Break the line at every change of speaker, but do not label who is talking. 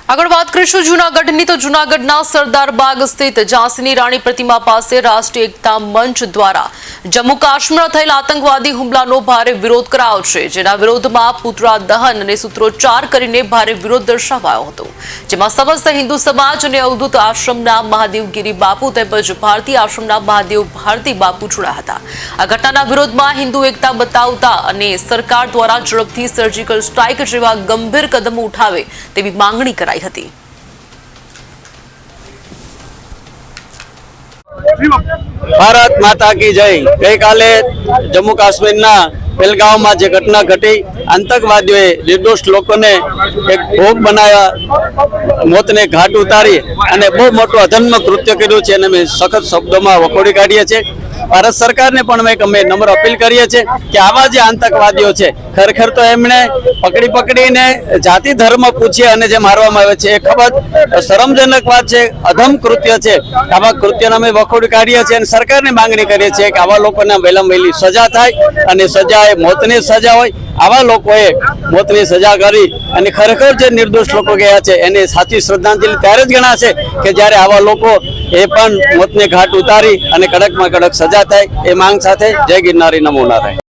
આગળ વાત કરીશું જૂનાગઢની તો જૂનાગઢના સરદાર બાગ સ્થિત ઝાંસીની રાણી પ્રતિમા પાસે રાષ્ટ્રીય એકતા મંચ દ્વારા જમ્મુ કાશ્મીરમાં થયેલા આતંકવાદી હુમલાનો ભારે વિરોધ કરાયો છે, જેના વિરોધમાં પુતળા દહન અને સૂત્રોચ્ચાર કરીને ભારે વિરોધ દર્શાવાયો હતો, જેમાં સમસ્ત હિન્દુ સમાજ અને અવધૂત આશ્રમના મહાદેવગીરી બાપુ તેમજ ભારતીય આશ્રમના મહાદેવ ભારતી બાપુ જોડાયા હતા। આ ઘટનાના વિરોધમાં હિન્દુ એકતા બતાવતા અને સરકાર દ્વારા ઝડપથી સર્જિકલ સ્ટ્રાઇક જેવા ગંભીર કદમો ઉઠાવે તેવી માંગણી કરાઈ હતી।
भारत माता की जय। गई काले जम्मू काश्मीर पहलगाम में जो घटना घटी, आतंकवादियों निर्दोष लोगों ने एक भोग बनाया, मौत ने घाट उतारी और बहुत मोटो अधर्म कृत्य कर्यु। सखत शब्दों में वखोड़ी काढ़ीए छे। भारत सरकार ने पण अमे नम्र अपील करीए छे कि आवा जे आतंकवादियों छे खरेखर तो एमणे पकड़ी पकड़ीने जाति धर्म पूछे अने जे मारवामां आवे छे खूब शरमजनक बात छे, अधम कृत्य छे। आवा कृत्यने अमे वखोड़ी काढ़ीए छे अने सरकारने मांगणी करीए छे कि आवा लोकोने वहेलामां वहेली सजा थाय अने सजा ए मौतनी सजा होय। आवा लोकोए मौतनी सजा करी अने खरेखर जे निर्दोष लोको गया छे एने साची श्रद्धांजलि त्यारे ज गणाशे के ज्यारे आवा लोको ए पण मौतने घाट उतारी अने कड़क में कड़क सजा थाय। ए मांग साथे जय गिरनारी, नमो नारायण।